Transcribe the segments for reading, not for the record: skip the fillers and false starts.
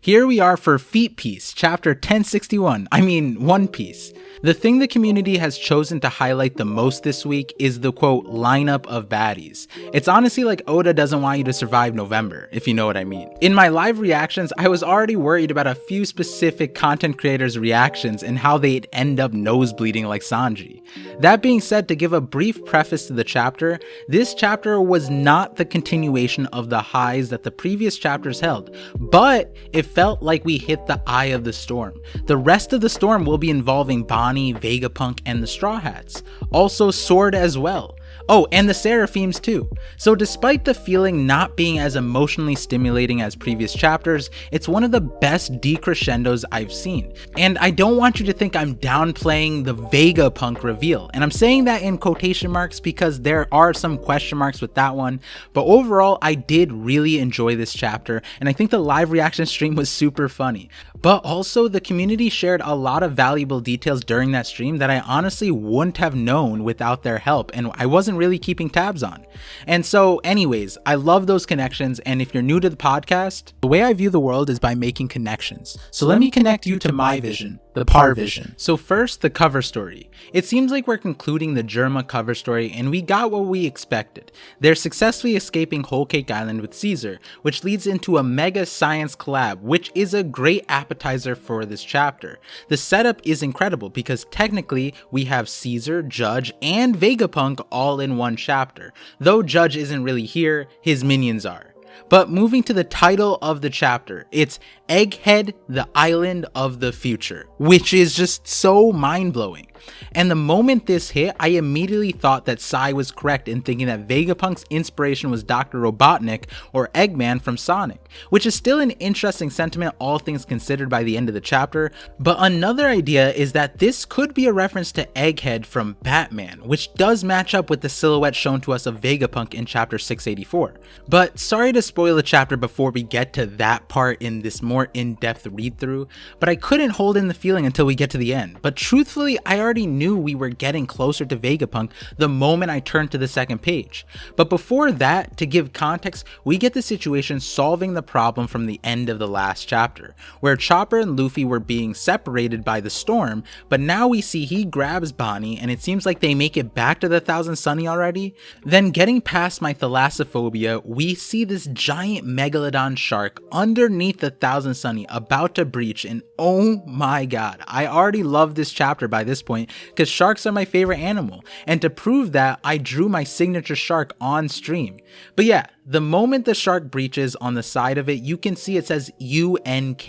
Here we are for Feet Piece, chapter One Piece. The thing the community has chosen to highlight the most this week is the quote lineup of baddies. It's honestly like Oda doesn't want you to survive November, if you know what I mean. In my live reactions, I was already worried about a few specific content creators' reactions and how they'd end up nosebleeding like Sanji. That being said, to give a brief preface to the chapter, this chapter was not the continuation of the highs that the previous chapters held, but it felt like we hit the eye of the storm. The rest of the storm will be involving Bonnie, Vegapunk, and the Straw Hats. Also Sword as well. Oh, and the Seraphims too. So despite the feeling not being as emotionally stimulating as previous chapters, it's one of the best decrescendos I've seen. And I don't want you to think I'm downplaying the Vegapunk reveal. And I'm saying that in quotation marks because there are some question marks with that one. But overall, I did really enjoy this chapter, and I think the live reaction stream was super funny. But also, the community shared a lot of valuable details during that stream that I honestly wouldn't have known without their help, and I wasn't really keeping tabs on. And so anyways, I love those connections, and if you're new to the podcast, the way I view the world is by making connections. So let me connect you to my vision, the Par vision. So first, the cover story. It seems like we're concluding the Germa cover story, and we got what we expected. They're successfully escaping Whole Cake Island with Caesar, which leads into a mega science collab, which is a great appetizer for this chapter. The setup is incredible because technically we have Caesar, Judge, and Vegapunk all in one chapter. Though Judge isn't really here, his minions are. But moving to the title of the chapter, it's Egghead, the Island of the Future, which is just so mind-blowing. And the moment this hit, I immediately thought that Sai was correct in thinking that Vegapunk's inspiration was Dr. Robotnik or Eggman from Sonic, which is still an interesting sentiment all things considered by the end of the chapter. But another idea is that this could be a reference to Egghead from Batman, which does match up with the silhouette shown to us of Vegapunk in chapter 684. But sorry to spoil the chapter before we get to that part in this more in-depth read-through, but I couldn't hold in the feeling until we get to the end. But truthfully, I already knew we were getting closer to Vegapunk the moment I turned to the second page. But before that, to give context, we get the situation solving the problem from the end of the last chapter, where Chopper and Luffy were being separated by the storm, but now we see he grabs Bonnie and it seems like they make it back to the Thousand Sunny already. Then getting past my thalassophobia, we see this giant megalodon shark underneath the Thousand Sunny about to breach, and oh my god, I already love this chapter by this point because sharks are my favorite animal, and to prove that, I drew my signature shark on stream. But yeah, the moment the shark breaches on the side of it, you can see it says UNK,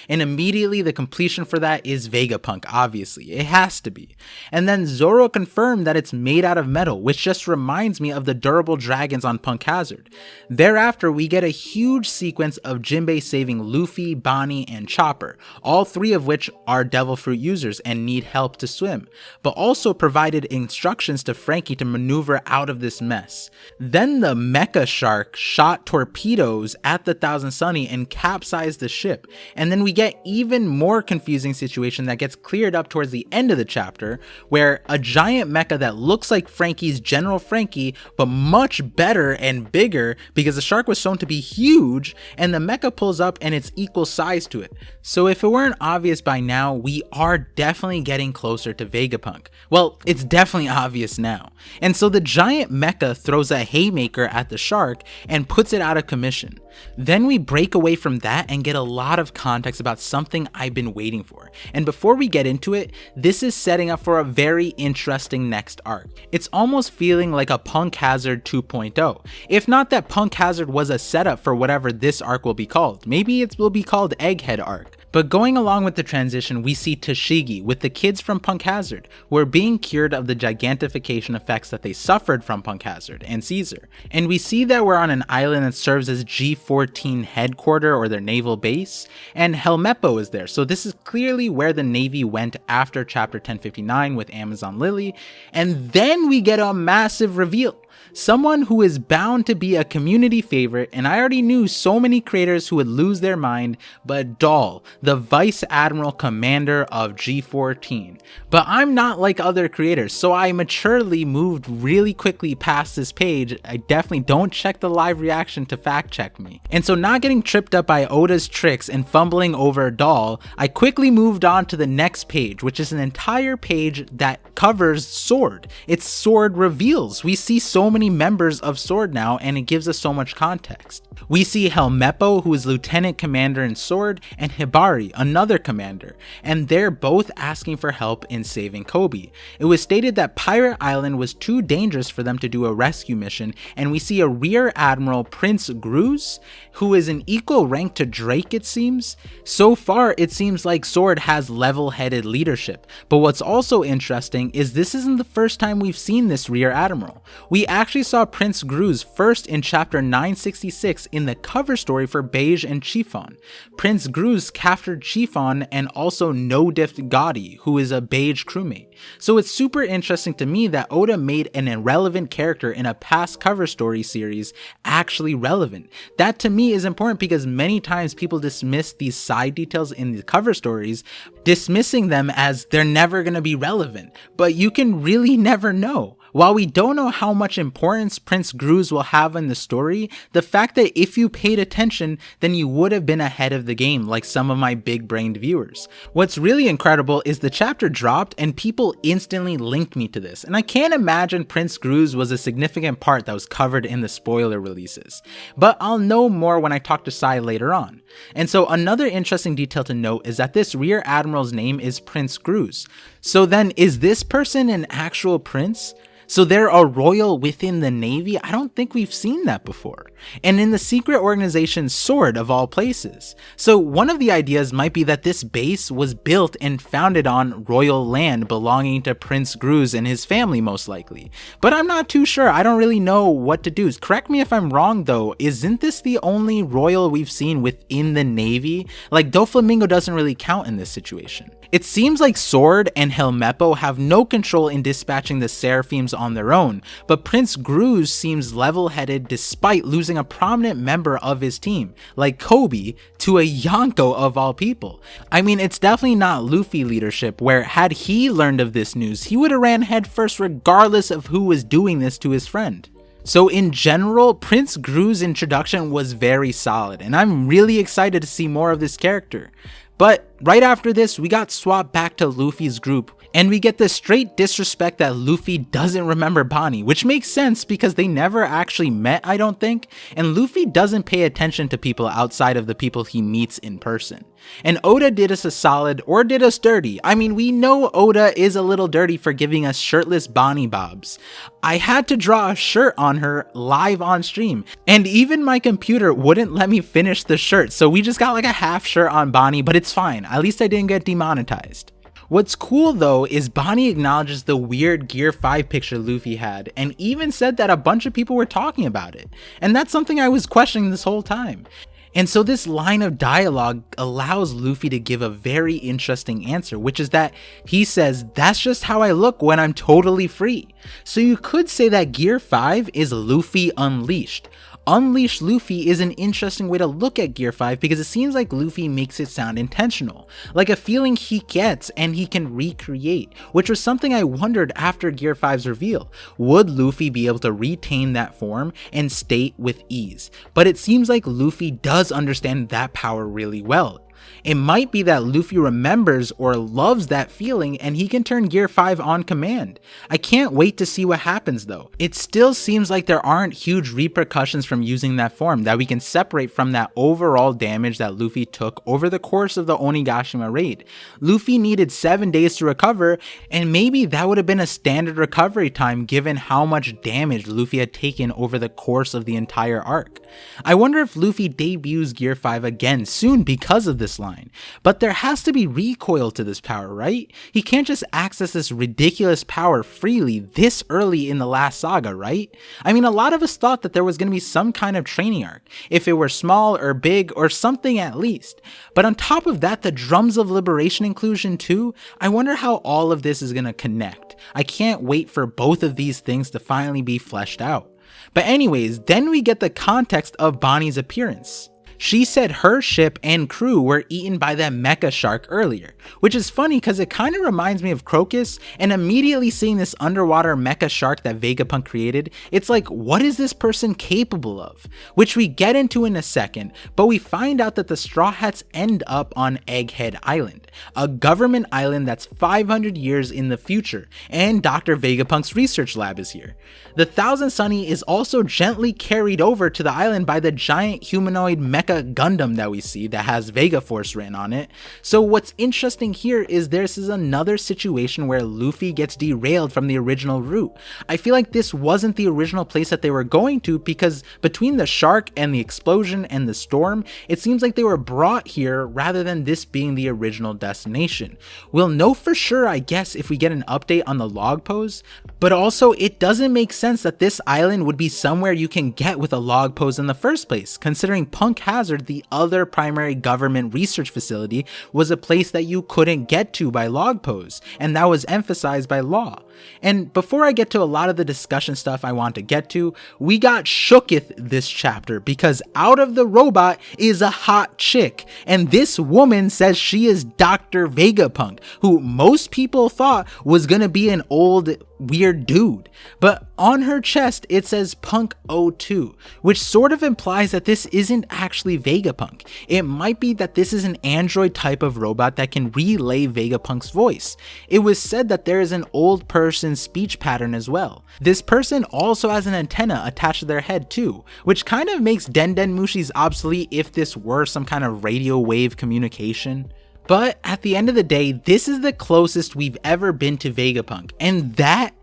and immediately the completion for that is Vegapunk, obviously, it has to be. And then Zoro confirmed that it's made out of metal, which just reminds me of the durable dragons on Punk Hazard. Thereafter, we get a huge sequence of Jinbei saving Luffy, Bonnie, and Chopper, all three of which are Devil Fruit users and need help to swim, but also provided instructions to Frankie to maneuver out of this mess. Then the mecha shark shot torpedoes at the Thousand Sunny and capsized the ship, and then we get even more confusing situation that gets cleared up towards the end of the chapter, where a giant mecha that looks like Frankie's General Frankie but much better and bigger because the shark was shown to be huge, and the mecha pulls up and it's equal size to it. So if it weren't obvious by now, we are definitely getting closer to Vegapunk. Well, it's definitely obvious now. And so the giant mecha throws a haymaker at the shark and puts it out of commission. Then we break away from that and get a lot of context about something I've been waiting for. And before we get into it, this is setting up for a very interesting next arc. It's almost feeling like a Punk Hazard 2.0. If not that Punk Hazard was a setup for whatever this arc will be called. Maybe it will be called Egghead Arc. But going along with the transition, we see Tashigi with the kids from Punk Hazard, who are being cured of the gigantification effects that they suffered from Punk Hazard and Caesar. And we see that we're on an island that serves as G14 headquarters or their naval base, and Helmeppo is there, so this is clearly where the Navy went after chapter 1059 with Amazon Lily, and then we get a massive reveal. Someone who is bound to be a community favorite, and I already knew so many creators who would lose their mind, but Dahl, the Vice Admiral Commander of G14. But I'm not like other creators, so I maturely moved really quickly past this page. I definitely don't check the live reaction to fact check me. And so not getting tripped up by ODA's tricks and fumbling over Dahl, I quickly moved on to the next page, which is an entire page that covers Sword. It's Sword reveals. We see so many members of Sword now, and it gives us so much context. We see Helmeppo, who is Lieutenant Commander in Sword, and Hibari, another commander, and they're both asking for help in saving Kobe. It was stated that Pirate Island was too dangerous for them to do a rescue mission, and we see a Rear Admiral, Prince Gruz, who is an equal rank to Drake, it seems. So far, it seems like Sword has level-headed leadership, but what's also interesting is this isn't the first time we've seen this Rear Admiral. We actually saw Prince Gruz first in chapter 966 in the cover story for Beige and Chiffon. Prince Gruz captured Chiffon and also No-Diff Gotti, who is a Beige crewmate. So it's super interesting to me that Oda made an irrelevant character in a past cover story series actually relevant. That to me is important because many times people dismiss these side details in the cover stories, dismissing them as they're never going to be relevant, but you can really never know. While we don't know how much importance Prince Gruz will have in the story, the fact that if you paid attention, then you would have been ahead of the game like some of my big-brained viewers. What's really incredible is the chapter dropped and people instantly linked me to this, and I can't imagine Prince Gruz was a significant part that was covered in the spoiler releases. But I'll know more when I talk to Sai later on. And so another interesting detail to note is that this Rear Admiral's name is Prince Gruz. So then is this person an actual prince? So they're a royal within the Navy? I don't think we've seen that before. And in the secret organization Sword of all places. So one of the ideas might be that this base was built and founded on royal land belonging to Prince Gruz and his family most likely. But I'm not too sure. I don't really know what to do. Correct me if I'm wrong though. Isn't this the only royal we've seen within the Navy? Like Doflamingo doesn't really count in this situation. It seems like Sword and Helmeppo have no control in dispatching the Seraphims on their own, but Prince Gruz seems level-headed despite losing a prominent member of his team, like Kobe, to a Yonko of all people. I mean, it's definitely not Luffy leadership, where had he learned of this news, he would have ran headfirst regardless of who was doing this to his friend. So in general, Prince Gruz's introduction was very solid, and I'm really excited to see more of this character. But right after this, we got swapped back to Luffy's group, and we get the straight disrespect that Luffy doesn't remember Bonnie, which makes sense because they never actually met, I don't think, and Luffy doesn't pay attention to people outside of the people he meets in person. And Oda did us a solid, or did us dirty. I mean, we know Oda is a little dirty for giving us shirtless Bonnie bobs. I had to draw a shirt on her live on stream, and even my computer wouldn't let me finish the shirt, so we just got like a half shirt on Bonnie, but it's fine. At least I didn't get demonetized. What's cool though is Bonnie acknowledges the weird Gear 5 picture Luffy had, and even said that a bunch of people were talking about it. And that's something I was questioning this whole time. And so this line of dialogue allows Luffy to give a very interesting answer, which is that he says, "That's just how I look when I'm totally free." So you could say that Gear 5 is Luffy unleashed. Unleashed Luffy is an interesting way to look at Gear 5 because it seems like Luffy makes it sound intentional, like a feeling he gets and he can recreate, which was something I wondered after Gear 5's reveal. Would Luffy be able to retain that form and state with ease? But it seems like Luffy does understand that power really well. It might be that Luffy remembers or loves that feeling and he can turn Gear 5 on command. I can't wait to see what happens though. It still seems like there aren't huge repercussions from using that form that we can separate from that overall damage that Luffy took over the course of the Onigashima raid. Luffy needed 7 days to recover, and maybe that would have been a standard recovery time given how much damage Luffy had taken over the course of the entire arc. I wonder if Luffy debuts Gear 5 again soon because of this line. But there has to be recoil to this power, right? He can't just access this ridiculous power freely this early in the last saga, right? I mean, a lot of us thought that there was going to be some kind of training arc, if it were small or big or something at least. But on top of that, the Drums of Liberation inclusion too, I wonder how all of this is going to connect. I can't wait for both of these things to finally be fleshed out. But anyways, then we get the context of Bonnie's appearance. She said her ship and crew were eaten by that mecha shark earlier, which is funny because it kind of reminds me of Crocus, and immediately seeing this underwater mecha shark that Vegapunk created, it's like, what is this person capable of? Which we get into in a second, but we find out that the Straw Hats end up on Egghead Island, a government island that's 500 years in the future, and Dr. Vegapunk's research lab is here. The Thousand Sunny is also gently carried over to the island by the giant humanoid mecha Gundam that we see that has Vega Force written on it. So what's interesting here is this is another situation where Luffy gets derailed from the original route. I feel like this wasn't the original place that they were going to, because between the shark and the explosion and the storm, it seems like they were brought here rather than this being the original destination. We'll know for sure, I guess, if we get an update on the log pose, but also it doesn't make sense that this island would be somewhere you can get with a log pose in the first place, considering Punk Hazard, the other primary government research facility, was a place that you couldn't get to by log pose, and that was emphasized by law. And before I get to a lot of the discussion stuff I want to get to, we got shooketh this chapter because out of the robot is a hot chick, and this woman says she is Dr. Vegapunk, who most people thought was gonna be an old weird dude, but on her chest it says Punk 02, which sort of implies that this isn't actually Vegapunk. It might be that this is an android type of robot that can relay Vegapunk's voice. It was said that there is an old person's speech pattern as well. This person also has an antenna attached to their head too, which kind of makes Den Mushi's obsolete if this were some kind of radio wave communication. But at the end of the day, this is the closest we've ever been to Vegapunk, and that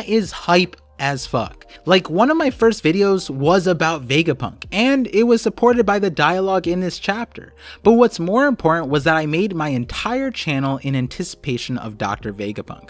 is hype as fuck. Like, one of my first videos was about Vegapunk, and it was supported by the dialogue in this chapter. But what's more important was that I made my entire channel in anticipation of Dr. Vegapunk.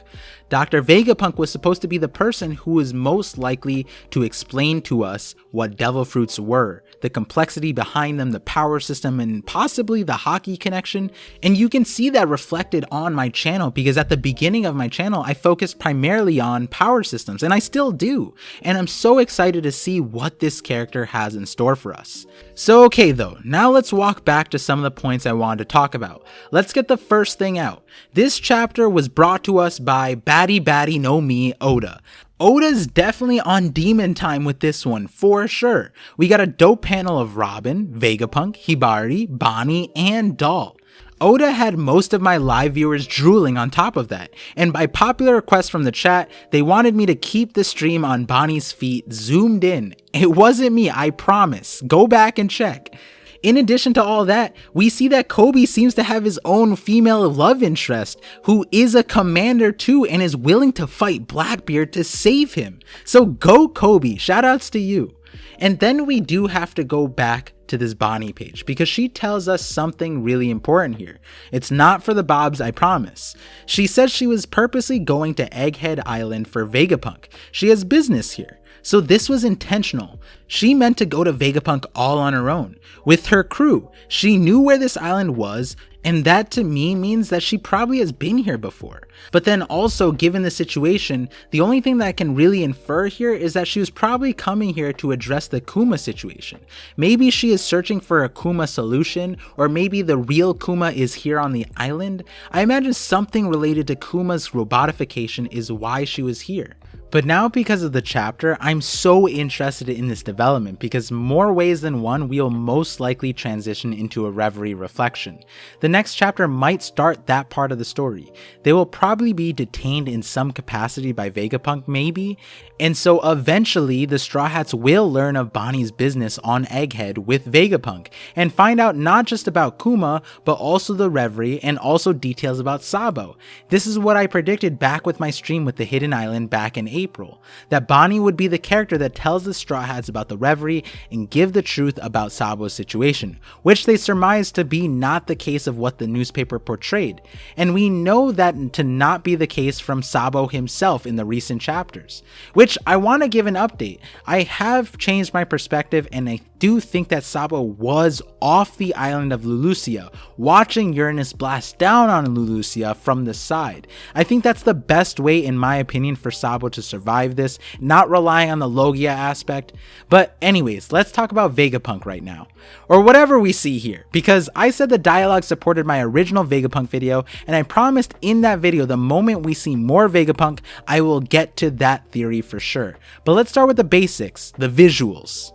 Dr. Vegapunk was supposed to be the person who was most likely to explain to us what devil fruits were, the complexity behind them, the power system, and possibly the hockey connection. And you can see that reflected on my channel, because at the beginning of my channel I focused primarily on power systems, and I still do. And I'm so excited to see what this character has in store for us. So okay though, now let's walk back to some of the points I wanted to talk about. Let's get the first thing out. This chapter was brought to us by Baddie no Me Oda. Oda's definitely on demon time with this one, for sure. We got a dope panel of Robin, Vegapunk, Hibari, Bonnie, and Doll. Oda had most of my live viewers drooling on top of that, and by popular request from the chat, they wanted me to keep the stream on Bonnie's feet zoomed in. It wasn't me, I promise. Go back and check. In addition to all that, we see that Kobe seems to have his own female love interest, who is a commander too and is willing to fight Blackbeard to save him. So go Kobe, shoutouts to you. And then we do have to go back to this Bonnie page, because she tells us something really important here. It's not for the Bobs, I promise. She says she was purposely going to Egghead Island for Vegapunk. She has business here. So this was intentional. She meant to go to Vegapunk all on her own, with her crew. She knew where this island was, and that to me means that she probably has been here before. But then also, given the situation, the only thing that I can really infer here is that she was probably coming here to address the Kuma situation. Maybe she is searching for a Kuma solution, or maybe the real Kuma is here on the island. I imagine something related to Kuma's robotification is why she was here. But now, because of the chapter, I'm so interested in this development, because more ways than one we'll most likely transition into a Reverie reflection. The next chapter might start that part of the story. They will probably be detained in some capacity by Vegapunk maybe, and so eventually the Straw Hats will learn of Bonnie's business on Egghead with Vegapunk, and find out not just about Kuma, but also the Reverie, and also details about Sabo. This is what I predicted back with my stream with the Hidden Island back in April, that Bonnie would be the character that tells the Straw Hats about the Reverie and give the truth about Sabo's situation, which they surmised to be not the case of what the newspaper portrayed, and we know that to not be the case from Sabo himself in the recent chapters, which I want to give an update. I have changed my perspective, and do think that Sabo was off the island of Lulusia, watching Uranus blast down on Lulusia from the side. I think that's the best way, in my opinion, for Sabo to survive this, not relying on the Logia aspect. But anyways, let's talk about Vegapunk right now, or whatever we see here, because I said the dialogue supported my original Vegapunk video, and I promised in that video the moment we see more Vegapunk, I will get to that theory for sure. But let's start with the basics, the visuals.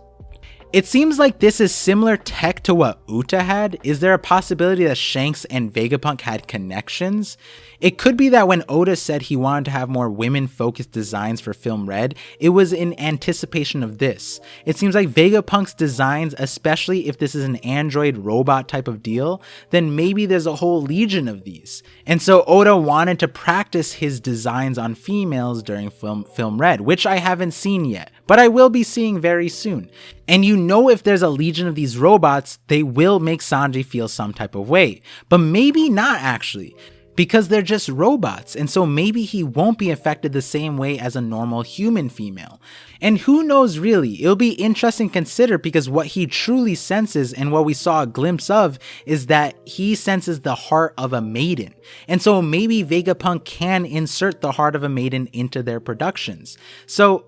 It seems like this is similar tech to what Uta had. Is there a possibility that Shanks and Vegapunk had connections? It could be that when Oda said he wanted to have more women-focused designs for Film Red, it was in anticipation of this. It seems like Vegapunk's designs, especially if this is an android robot type of deal, then maybe there's a whole legion of these. And so Oda wanted to practice his designs on females during Film Red, which I haven't seen yet, but I will be seeing very soon. And you know, if there's a legion of these robots, they will make Sanji feel some type of way, but maybe not actually, because they're just robots, and so maybe he won't be affected the same way as a normal human female. And who knows really, it'll be interesting to consider, because what he truly senses and what we saw a glimpse of is that he senses the heart of a maiden. And so maybe Vegapunk can insert the heart of a maiden into their productions. So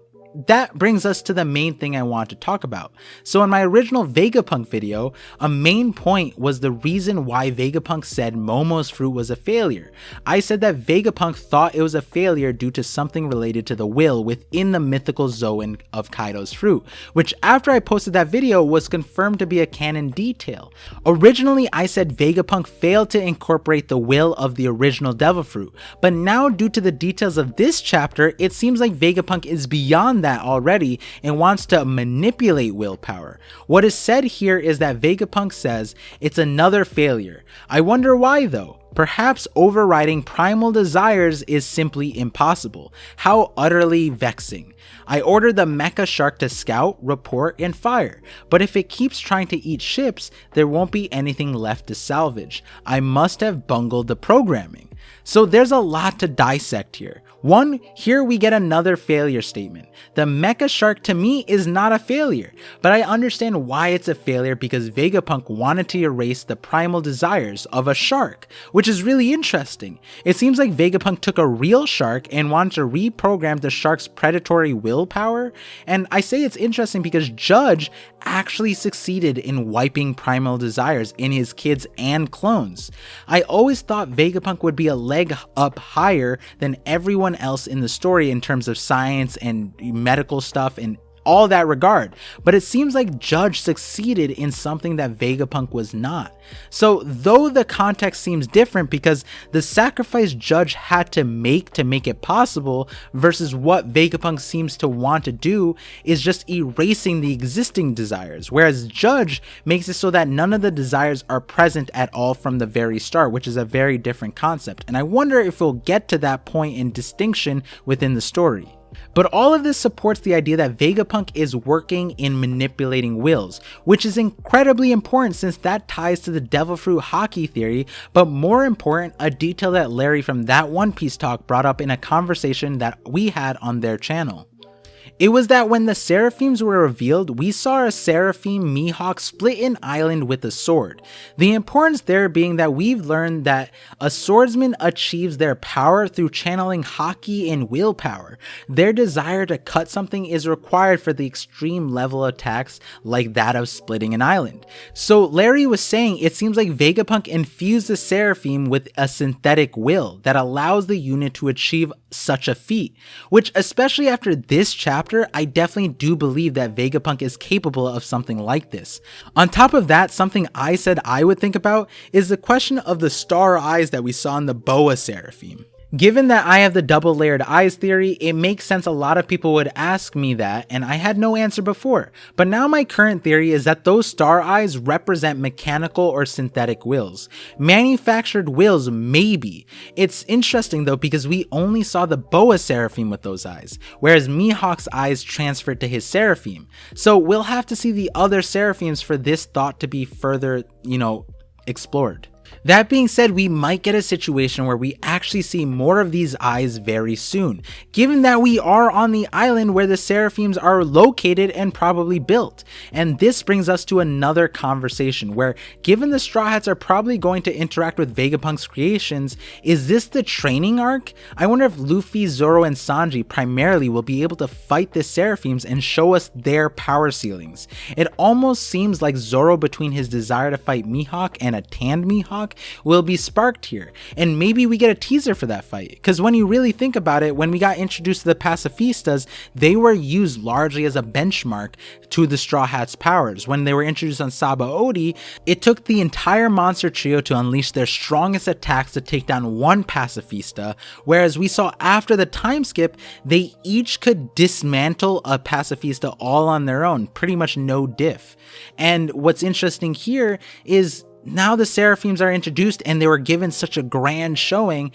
that brings us to the main thing I want to talk about. So in my original Vegapunk video, a main point was the reason why Vegapunk said Momo's fruit was a failure. I said that Vegapunk thought it was a failure due to something related to the will within the mythical Zoan of Kaido's fruit, which after I posted that video was confirmed to be a canon detail. Originally I said Vegapunk failed to incorporate the will of the original Devil Fruit, but now due to the details of this chapter, it seems like Vegapunk is beyond that already and wants to manipulate willpower. What is said here is that Vegapunk says it's another failure. I wonder why though. Perhaps overriding primal desires is simply impossible. How utterly vexing. I ordered the mecha shark to scout, report, and fire, but if it keeps trying to eat ships, there won't be anything left to salvage. I must have bungled the programming. So there's a lot to dissect here. One, here we get another failure statement. The mecha shark to me is not a failure, but I understand why it's a failure because Vegapunk wanted to erase the primal desires of a shark, which is really interesting. It seems like Vegapunk took a real shark and wanted to reprogram the shark's predatory willpower, and I say it's interesting because Judge actually succeeded in wiping primal desires in his kids and clones. I always thought Vegapunk would be a leg up higher than everyone else in the story in terms of science and medical stuff and all that regard, but it seems like Judge succeeded in something that Vegapunk was not. So though the context seems different because the sacrifice Judge had to make it possible versus what Vegapunk seems to want to do is just erasing the existing desires, whereas Judge makes it so that none of the desires are present at all from the very start, which is a very different concept, and I wonder if we'll get to that point in distinction within the story. But all of this supports the idea that Vegapunk is working in manipulating wills, which is incredibly important since that ties to the Devil Fruit Haki theory, but more important, a detail that Larry from That One Piece Talk brought up in a conversation that we had on their channel. It was that when the Seraphims were revealed, we saw a Seraphim Mihawk split an island with a sword. The importance there being that we've learned that a swordsman achieves their power through channeling Haki and willpower. Their desire to cut something is required for the extreme level attacks like that of splitting an island. So Larry was saying it seems like Vegapunk infused the Seraphim with a synthetic will that allows the unit to achieve such a feat, which especially after this chapter, I definitely do believe that Vegapunk is capable of something like this. On top of that, something I said I would think about is the question of the star eyes that we saw in the Boa Seraphim. Given that I have the double layered eyes theory, it makes sense a lot of people would ask me that, and I had no answer before. But now my current theory is that those star eyes represent mechanical or synthetic wills. Manufactured wills, maybe. It's interesting though because we only saw the Boa Seraphim with those eyes, whereas Mihawk's eyes transferred to his Seraphim. So we'll have to see the other Seraphims for this thought to be further, explored. That being said, we might get a situation where we actually see more of these eyes very soon, given that we are on the island where the Seraphims are located and probably built. And this brings us to another conversation where, given the Straw Hats are probably going to interact with Vegapunk's creations, is this the training arc? I wonder if Luffy, Zoro, and Sanji primarily will be able to fight the Seraphims and show us their power ceilings. It almost seems like Zoro, between his desire to fight Mihawk and a tanned Mihawk, will be sparked here, and maybe we get a teaser for that fight, because when you really think about it, when we got introduced to the pacifistas, they were used largely as a benchmark to the Straw Hats' powers. When they were introduced on Saba Odi, it took the entire monster trio to unleash their strongest attacks to take down one pacifista, whereas we saw after the time skip, they each could dismantle a pacifista all on their own, pretty much no diff. And what's interesting here is now the Seraphims are introduced and they were given such a grand showing,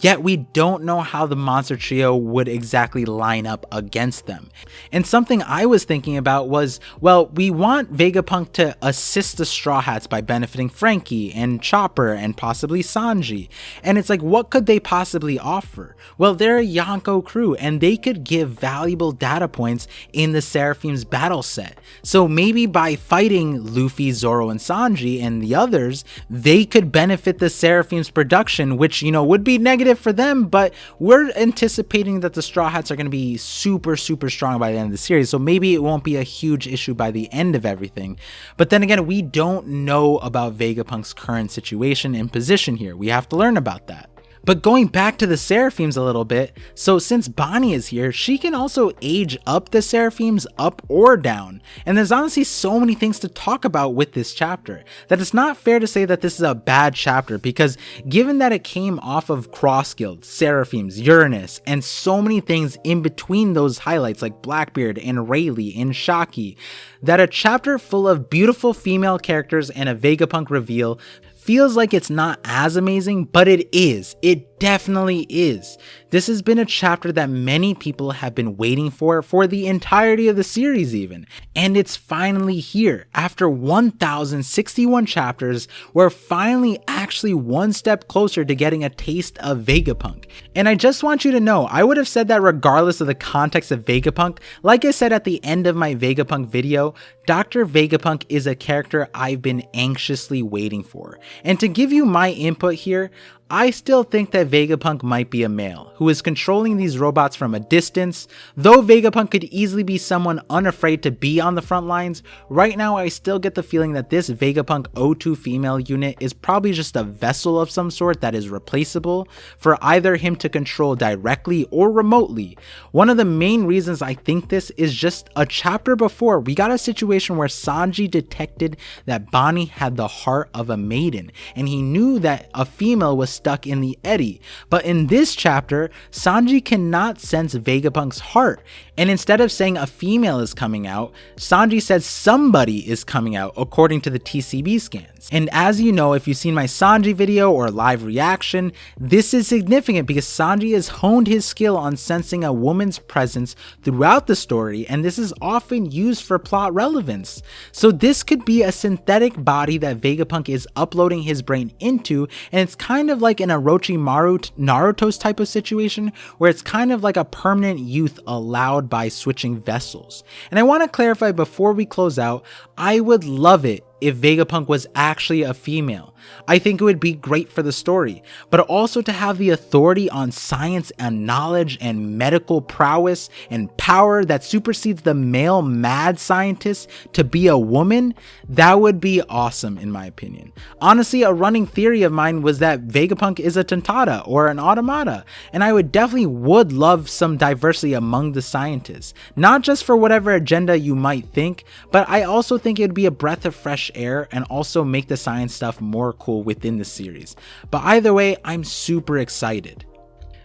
yet we don't know how the monster trio would exactly line up against them. And something I was thinking about was, well, we want Vegapunk to assist the Straw Hats by benefiting Frankie and Chopper and possibly Sanji. And it's like, what could they possibly offer? Well, they're a Yonko crew and they could give valuable data points in the Seraphim's battle set. So maybe by fighting Luffy, Zoro, and Sanji and the others, they could benefit the Seraphim's production, which, you know, would be negative for them, but we're anticipating that the Straw Hats are going to be super strong by the end of the series, so maybe it won't be a huge issue by the end of everything. But then again, we don't know about Vegapunk's current situation and position here. We have to learn about that. But going back to the Seraphims a little bit, so since Bonnie is here, she can also age up the Seraphims, up or down. And there's honestly so many things to talk about with this chapter that it's not fair to say that this is a bad chapter, because given that it came off of Cross Guild, Seraphims, Uranus, and so many things in between those highlights like Blackbeard and Rayleigh and Shaki, that a chapter full of beautiful female characters and a Vegapunk reveal feels like it's not as amazing, but it is. It definitely is. This has been a chapter that many people have been waiting for the entirety of the series even. And it's finally here. After 1061 chapters, we're finally actually one step closer to getting a taste of Vegapunk. And I just want you to know, I would have said that regardless of the context of Vegapunk. Like I said at the end of my Vegapunk video, Dr. Vegapunk is a character I've been anxiously waiting for. And to give you my input here, I still think that Vegapunk might be a male who is controlling these robots from a distance. Though Vegapunk could easily be someone unafraid to be on the front lines, right now I still get the feeling that this Vegapunk O2 female unit is probably just a vessel of some sort that is replaceable for either him to control directly or remotely. One of the main reasons I think this is just a chapter before we got a situation where Sanji detected that Bonnie had the heart of a maiden, and he knew that a female was stuck in the eddy. But in this chapter, Sanji cannot sense Vegapunk's heart, and instead of saying a female is coming out, Sanji says somebody is coming out according to the TCB scans. And as you know, if you've seen my Sanji video or live reaction, this is significant because Sanji has honed his skill on sensing a woman's presence throughout the story, and this is often used for plot relevance. So this could be a synthetic body that Vegapunk is uploading his brain into, and it's kind of like an Orochimaru Naruto's type of situation where it's kind of like a permanent youth allowed by switching vessels. And I want to clarify before we close out, I would love it if Vegapunk was actually a female. I think it would be great for the story, but also to have the authority on science and knowledge and medical prowess and power that supersedes the male mad scientist to be a woman, that would be awesome in my opinion. Honestly, a running theory of mine was that Vegapunk is a Tontada or an Automata, and I would definitely love some diversity among the scientists, not just for whatever agenda you might think, but I also think it would be a breath of fresh air and also make the science stuff more cool within the series. But either way, I'm super excited.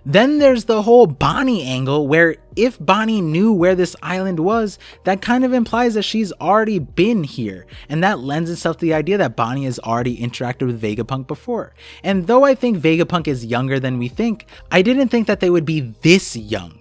Then there's the whole Bonnie angle, where if Bonnie knew where this island was, that kind of implies that she's already been here, and that lends itself to the idea that Bonnie has already interacted with Vegapunk before. And though I think Vegapunk is younger than we think, I didn't think that they would be this young.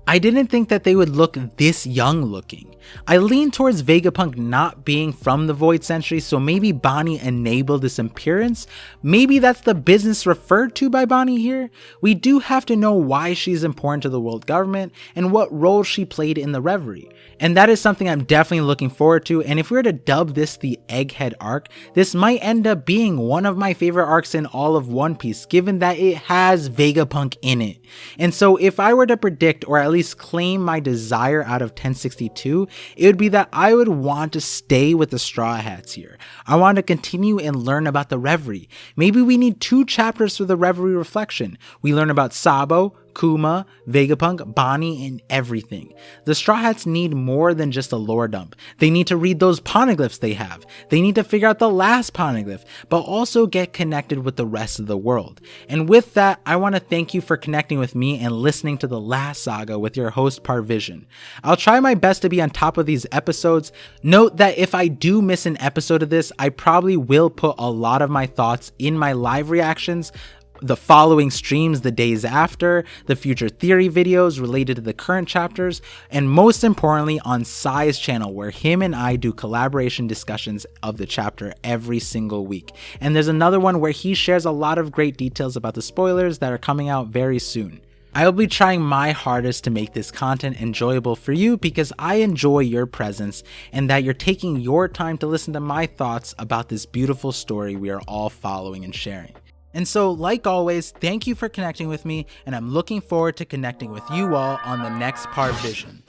I didn't think that they would look this young looking. I lean towards Vegapunk not being from the Void Century, so maybe Bonnie enabled this appearance. Maybe that's the business referred to by Bonnie here. We do have to know why she's important to the world government and what role she played in the Reverie. And that is something I'm definitely looking forward to, and if we were to dub this the Egghead arc, this might end up being one of my favorite arcs in all of One Piece, given that it has Vegapunk in it. And so if I were to predict, or at least claim my desire out of 1062, it would be that I would want to stay with the Straw Hats here. I want to continue and learn about the Reverie. Maybe we need 2 chapters for the Reverie reflection. We learn about Sabo, Kuma, Vegapunk, Bonnie, and everything. The Straw Hats need more than just a lore dump. They need to read those poneglyphs they have. They need to figure out the last poneglyph, but also get connected with the rest of the world. And with that, I want to thank you for connecting with me and listening to the last saga with your host Parvision. I'll try my best to be on top of these episodes. Note that if I do miss an episode of this, I probably will put a lot of my thoughts in my live reactions, the following streams the days after, the future theory videos related to the current chapters, and most importantly on Sai's channel, where him and I do collaboration discussions of the chapter every single week. And there's another one where he shares a lot of great details about the spoilers that are coming out very soon. I will be trying my hardest to make this content enjoyable for you because I enjoy your presence and that you're taking your time to listen to my thoughts about this beautiful story we are all following and sharing. And so, like always, thank you for connecting with me, and I'm looking forward to connecting with you all on the next Parvision.